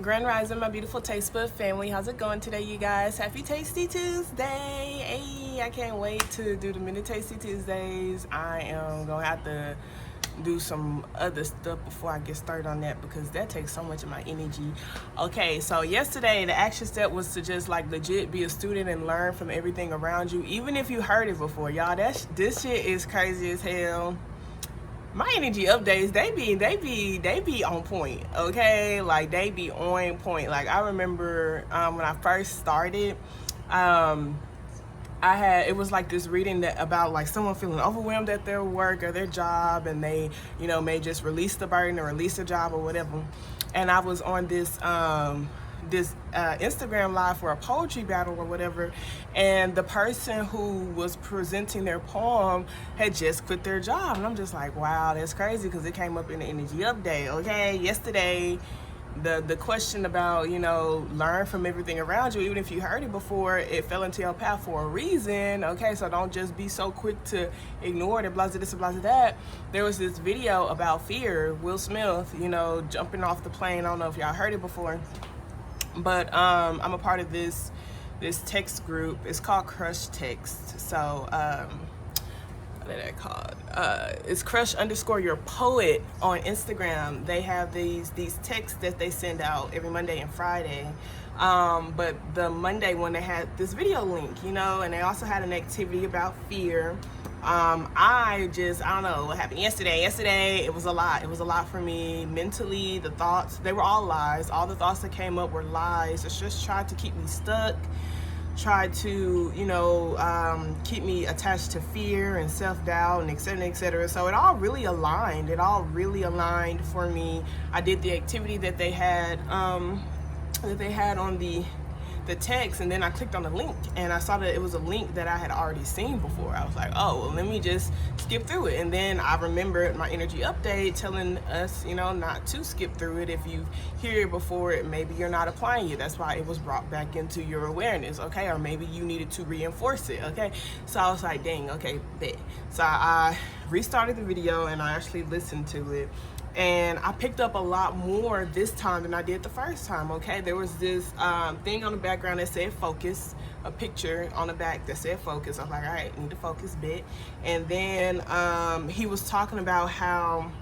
Grand Rising, my beautiful Taste Bud family. How's it going today, you guys? Happy Tasty Tuesday. Hey, I can't wait to do the mini Tasty Tuesdays. I am going to have to do some other stuff before I get started on that because that takes so much of my energy. Okay, so yesterday the action step was to just like legit be a student and learn from everything around you, even if you heard it before. Y'all, this shit is crazy as hell. My energy updates, they be on point, okay? Like, they be on point. Like, I remember when I first started, it was like this reading that about like someone feeling overwhelmed at their work or their job, and they, may just release the burden or release the job or whatever. And I was on this Instagram live for a poetry battle or whatever, and the person who was presenting their poem had just quit their job, and I'm just like, wow, that's crazy, because it came up in the energy update. Okay, yesterday the question about learn from everything around you, even if you heard it before, it fell into your path for a reason. Okay, so don't just be so quick to ignore it and blah this and blah that. There was this video about fear, Will Smith, jumping off the plane. I don't know if y'all heard it before, but I'm a part of this text group. It's called Crush Text. So what is that called? It's crush_your_poet on Instagram. They have these texts that they send out every Monday and Friday. But the Monday one, they had this video link, and they also had an activity about fear. I don't know what happened yesterday. It was a lot for me mentally. The thoughts, they were all lies. All the thoughts that came up were lies. It's just tried to keep me stuck, tried to keep me attached to fear and self-doubt and etc. So it all really aligned for me. I did the activity that they had on the text, and then I clicked on the link and I saw that it was a link that I had already seen before. I was like, oh, well, let me just skip through it. And then I remembered my energy update telling us, not to skip through it. If you hear it before, maybe you're not applying it. That's why it was brought back into your awareness, okay? Or maybe you needed to reinforce it, okay? So I was like, dang, okay, bet. So I restarted the video and I actually listened to it. And I picked up a lot more this time than I did the first time, okay? There was this thing on the background that said focus, a picture on the back that said focus. I was like, all right, need to focus, bit. And then he was talking about how,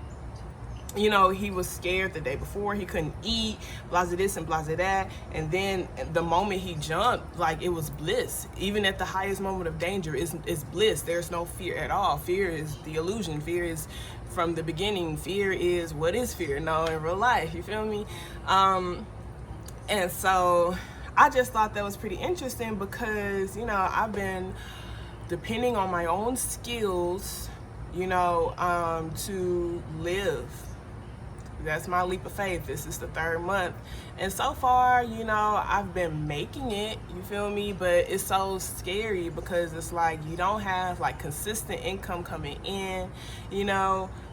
he was scared the day before, he couldn't eat, blah this and blah that. And then the moment he jumped, like, it was bliss. Even at the highest moment of danger, it's bliss. There's no fear at all. Fear is the illusion. Fear is from the beginning. Fear is, what is fear? No, in real life, you feel me? And so I just thought that was pretty interesting because, I've been depending on my own skills, to live. That's my leap of faith. This is the 3rd month. And so far, I've been making it, you feel me? But it's so scary because it's like you don't have like consistent income coming in,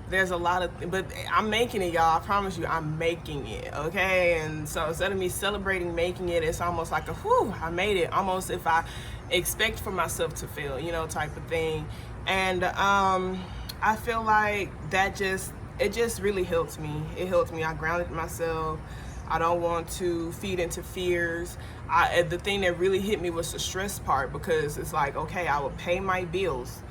There's a lot of, but I'm making it, y'all. I promise you, I'm making it, okay? And so instead of me celebrating making it, it's almost like whew, I made it. Almost if I expect for myself to fail, type of thing. And I feel like it just really helped me. It helped me. I grounded myself. I don't want to feed into fears. The thing that really hit me was the stress part, because it's like, okay, I would pay my bills.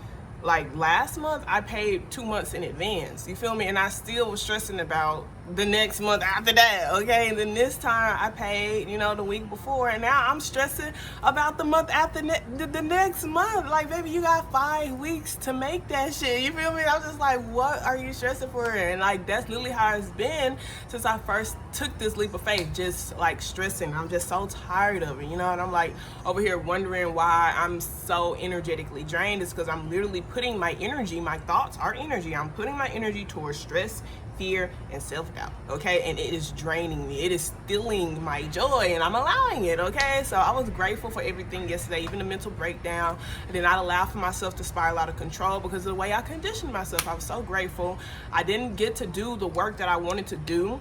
Like last month, I paid 2 months in advance. You feel me? And I still was stressing about the next month after that, okay? And then this time I paid, the week before, and now I'm stressing about the month after the next month. Like, baby, you got 5 weeks to make that shit. You feel me? I'm just like, what are you stressing for? And like, that's literally how it's been since I first took this leap of faith, just like stressing. I'm just so tired of it, And I'm like over here wondering why I'm so energetically drained. It's because I'm literally putting my energy, my thoughts are energy. I'm putting my energy towards stress, fear, and self-doubt, okay? And it is draining me. It is stealing my joy, and I'm allowing it, okay? So I was grateful for everything yesterday, even the mental breakdown. I did not allow for myself to spiral out of control because of the way I conditioned myself. I was so grateful. I didn't get to do the work that I wanted to do.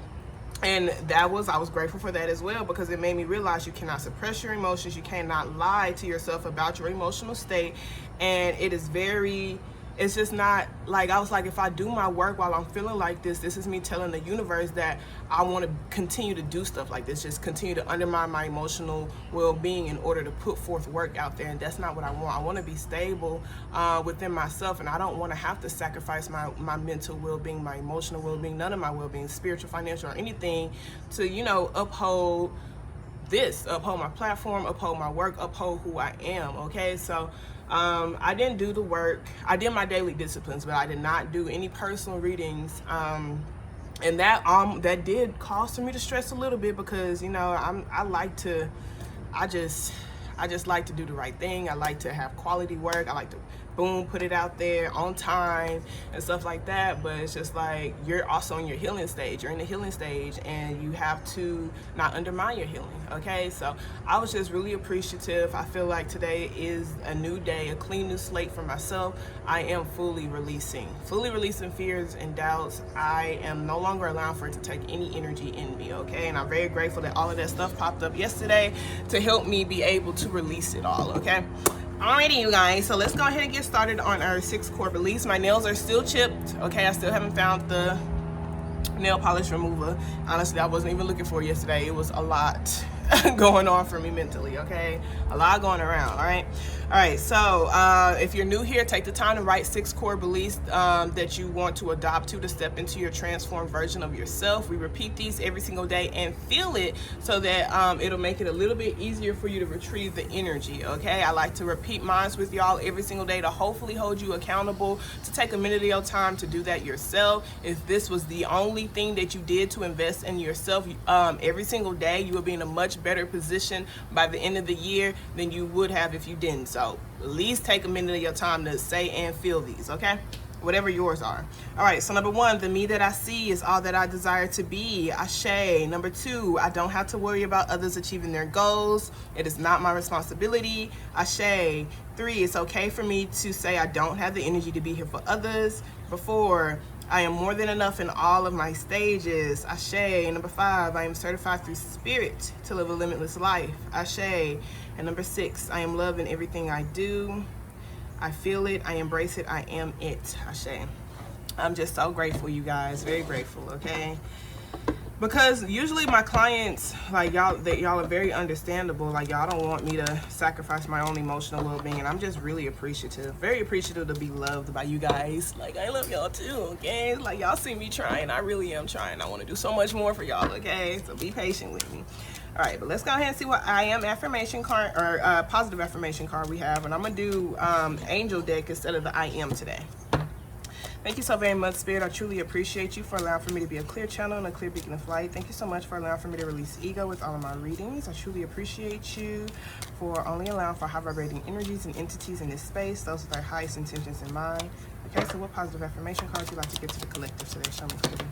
And I was grateful for that as well, because it made me realize you cannot suppress your emotions. You cannot lie to yourself about your emotional state. And it is very it's just not like, I was like, if I do my work while I'm feeling like this is me telling the universe that I want to continue to do stuff like this, just continue to undermine my emotional well-being in order to put forth work out there. And that's not what I want. I want to be stable within myself, and I don't want to have to sacrifice my mental well-being, my emotional well-being, none of my well-being, spiritual, financial, or anything to, you know, uphold my platform, uphold my work, uphold who I am. Okay, so I didn't do the work. I did my daily disciplines, but I did not do any personal readings, and that did cause for me to stress a little bit, because, you know, I just like to do the right thing. I like to have quality work. I like to put it out there on time and stuff like that. But it's just like, you're also in your healing stage. You're in the healing stage, and you have to not undermine your healing. Okay, so I was just really appreciative. I feel like today is a new day, a clean new slate for myself. I am fully releasing fears and doubts. I am no longer allowing for it to take any energy in me. Okay, and I'm very grateful that all of that stuff popped up yesterday to help me be able to release it all. Okay. Alrighty, you guys, so let's go ahead and get started on our 6 core beliefs. My nails are still chipped. Okay, I still haven't found the nail polish remover. Honestly, I wasn't even looking for it yesterday. It was a lot going on for me mentally. Okay, a lot going around. All right, so if you're new here, take the time to write 6 core beliefs that you want to adopt to step into your transformed version of yourself. We repeat these every single day and feel it, so that it'll make it a little bit easier for you to retrieve the energy. Okay, I like to repeat mine with y'all every single day to hopefully hold you accountable to take a minute of your time to do that yourself. If this was the only thing that you did to invest in yourself every single day, you would be in a much better position by the end of the year than you would have if you didn't. So at least take a minute of your time to say and feel these, okay? Whatever yours are. All right, so number 1, the me that I see is all that I desire to be. Ashe. Number 2, I don't have to worry about others achieving their goals. It is not my responsibility. Ashe. 3, it's okay for me to say I don't have the energy to be here for others. Number 4, I am more than enough in all of my stages. Ashe. Number 5, I am certified through spirit to live a limitless life. Ashe. And number 6, I am love in everything I do. I feel it, I embrace it, I am it. Ashe. I'm just so grateful, you guys, very grateful, okay? Because usually my clients, like y'all are very understandable. Like, y'all don't want me to sacrifice my own emotional well-being, and I'm just really appreciative, very appreciative to be loved by you guys. Like, I love y'all too, okay? Like, y'all see me trying. I really am trying. I want to do so much more for y'all, okay? So be patient with me. All right, but let's go ahead and see what I am affirmation card, or positive affirmation card we have. And I'm gonna do angel deck instead of the I am today. Thank you so very much, Spirit. I truly appreciate you for allowing for me to be a clear channel and a clear beacon of light. Thank you so much for allowing for me to release ego with all of my readings. I truly appreciate you for only allowing for high vibrating energies and entities in this space, those with their highest intentions in mind. Okay, so what positive affirmation cards would you like to get to the collective today? Show me, please.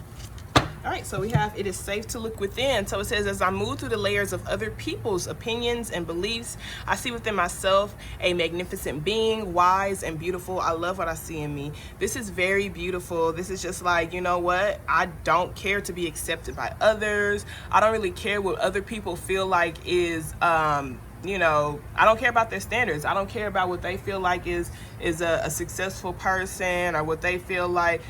All right, so we have, it is safe to look within. So it says, as I move through the layers of other people's opinions and beliefs, I see within myself a magnificent being, wise and beautiful. I love what I see in me. This is very beautiful. This is just like, you know what? I don't care to be accepted by others. I don't really care what other people feel like is, you know, I don't care about their standards. I don't care about what they feel like is a successful person, or what they feel like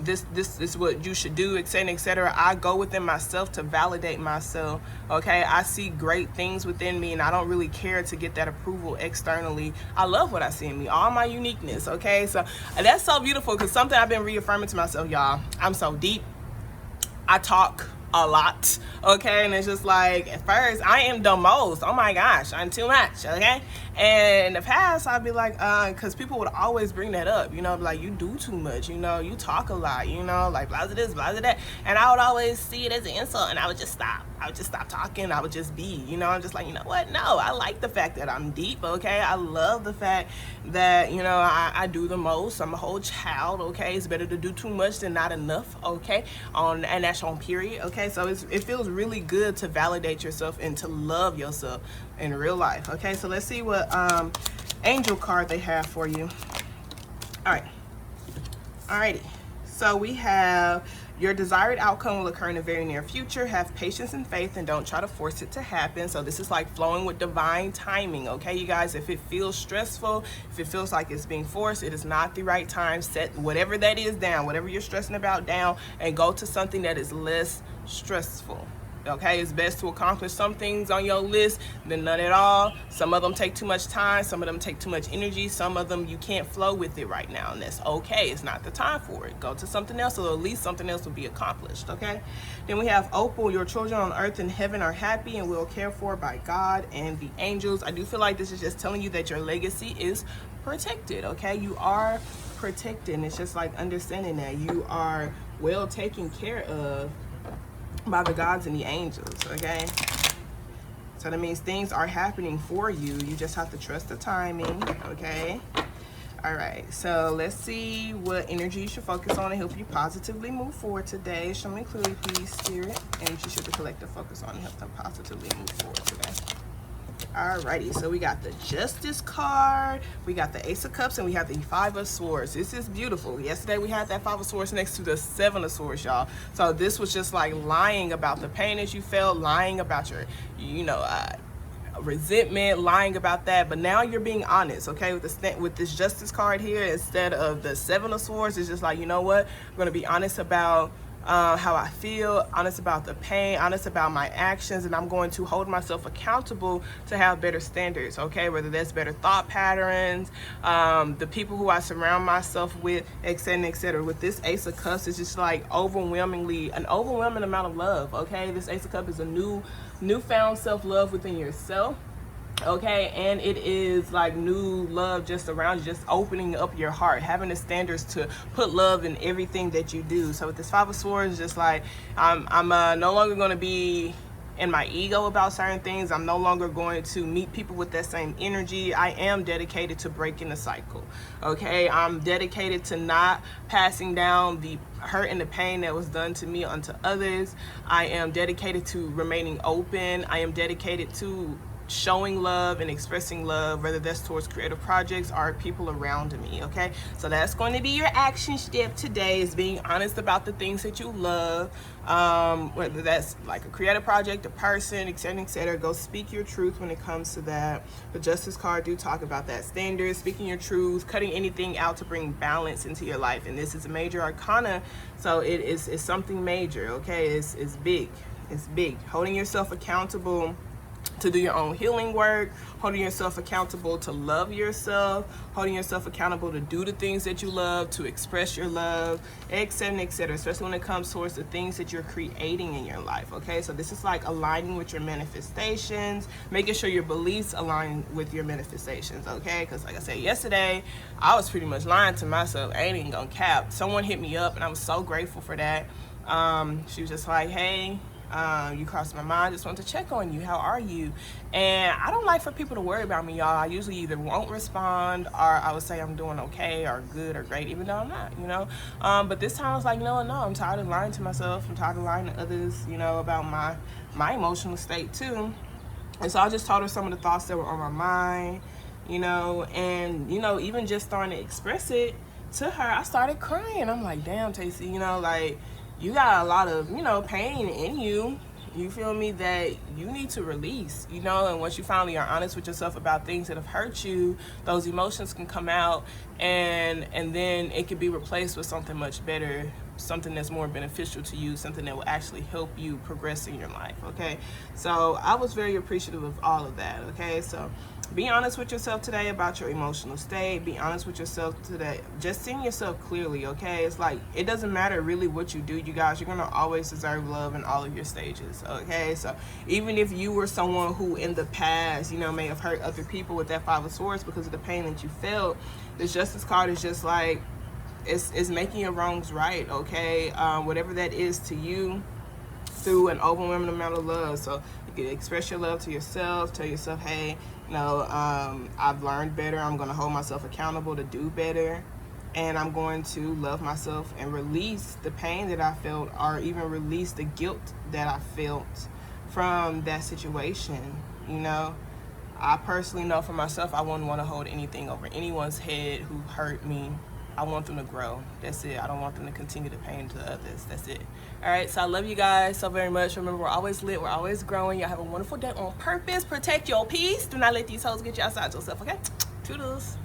this is what you should do, etc., etc. I go within myself to validate myself. Okay, I see great things within me, and I don't really care to get that approval externally. I love what I see in me, all my uniqueness. Okay, so that's so beautiful, because something I've been reaffirming to myself, y'all. I'm so deep. I talk a lot, okay? And it's just like, at first, I am the most. Oh my gosh, I'm too much, okay? And in the past, I'd be like, because people would always bring that up, you know, like, you do too much, you know, you talk a lot, you know, like, blah, blah, this, blah, blah, that. And I would always see it as an insult, and I would just stop. I would just stop talking. I would just be, you know, I'm just like, you know what? No, I like the fact that I'm deep, okay? I love the fact that, you know, I do the most. I'm a whole child, okay? It's better to do too much than not enough, okay? And that's on period, okay? So it feels really good to validate yourself and to love yourself in real life, okay? So let's see what angel card they have for you. All right. Alrighty. So we have Your desired outcome will occur in the very near future. Have patience and faith and don't try to force it to happen. So this is like flowing with divine timing, okay, you guys? If it feels stressful, if it feels like it's being forced, it is not the right time. Set whatever that is down, whatever you're stressing about down, and go to something that is less stressful. Okay, it's best to accomplish some things on your list than none at all. Some of them take too much time, some of them take too much energy, some of them you can't flow with it right now, and that's okay. It's not the time for it. Go to something else, or at least something else will be accomplished. Okay, then we have Opal. Your children on earth and heaven are happy and will cared for by God and the angels. I do feel like this is just telling you that your legacy is protected. Okay, you are protected, and it's just like understanding that you are well taken care of by the gods and the angels. Okay, so that means things are happening for you. You just have to trust the timing. Okay, all right, so let's see what energy you should focus on to help you positively move forward today. Show me clearly, please, Spirit, and you should the collective focus on to help them positively move forward today. Alrighty, so we got the Justice card, we got the Ace of Cups, and we have the Five of Swords. This is beautiful. Yesterday we had that Five of Swords next to the Seven of Swords, y'all. So this was just like lying about the pain that you felt, lying about your, resentment, lying about that. But now you're being honest, okay? With this Justice card here, instead of the Seven of Swords, it's just like, you know what? I'm going to be honest about how I feel, honest about the pain, honest about my actions, and I'm going to hold myself accountable to have better standards, okay? Whether that's better thought patterns, the people who I surround myself with, etc., etc. With this Ace of Cups, it's just like an overwhelming amount of love, okay? This Ace of Cups is a newfound self-love within yourself. Okay, and it is like new love just around you, just opening up your heart, having the standards to put love in everything that you do. So with this Five of Swords, just like I'm no longer going to be in my ego about certain things. I'm no longer going to meet people with that same energy. I am dedicated to breaking the cycle. Okay, I'm dedicated to not passing down the hurt and the pain that was done to me onto others. I am dedicated to remaining open. I am dedicated to showing love and expressing love, whether that's towards creative projects or people around me. Okay, so that's going to be your action step today, is being honest about the things that you love, whether that's like a creative project, a person, etc., etc. Go speak your truth when it comes to that. The Justice card do talk about that standard, speaking your truth, cutting anything out to bring balance into your life. And this is a major arcana, so it's something major. Okay, it's big. It's big. Holding yourself accountable to do your own healing work, holding yourself accountable to love yourself, holding yourself accountable to do the things that you love, to express your love, etc., etc., especially when it comes towards the things that you're creating in your life. Okay, so this is like aligning with your manifestations, making sure your beliefs align with your manifestations. Okay, because like I said yesterday, I was pretty much lying to myself. I ain't even gonna cap. Someone hit me up and I was so grateful for that. She was just like, hey, you crossed my mind, just wanted to check on you, how are you? And I don't like for people to worry about me, y'all. I usually either won't respond, or I would say I'm doing okay or good or great, even though I'm not, but this time I was like, no, I'm tired of lying to myself. I'm tired of lying to others, about my emotional state too. And so I just told her some of the thoughts that were on my mind, and even just starting to express it to her, I started crying. I'm like, damn, Tacey, like, you got a lot of, pain in you, you feel me, that you need to release, and once you finally are honest with yourself about things that have hurt you, those emotions can come out, and then it can be replaced with something much better, something that's more beneficial to you, something that will actually help you progress in your life. Okay, so I was very appreciative of all of that. Okay, so be honest with yourself today about your emotional state. Be honest with yourself today. Just seeing yourself clearly, okay? It's like, it doesn't matter really what you do, you guys. You're going to always deserve love in all of your stages, okay? So even if you were someone who in the past, may have hurt other people with that Five of Swords because of the pain that you felt, this Justice card is just like, it's making your wrongs right, okay? Whatever that is to you, through an overwhelming amount of love. So you can express your love to yourself, tell yourself, hey, I've learned better. I'm going to hold myself accountable to do better, and I'm going to love myself and release the pain that I felt, or even release the guilt that I felt from that situation. I personally know for myself, I wouldn't want to hold anything over anyone's head who hurt me, I want them to grow. That's it. I don't want them to continue to pain to others. That's it. All right, so I love you guys so very much. Remember, we're always lit, we're always growing. Y'all have a wonderful day on purpose. Protect your peace. Do not let these hoes get you outside yourself, okay? Toodles.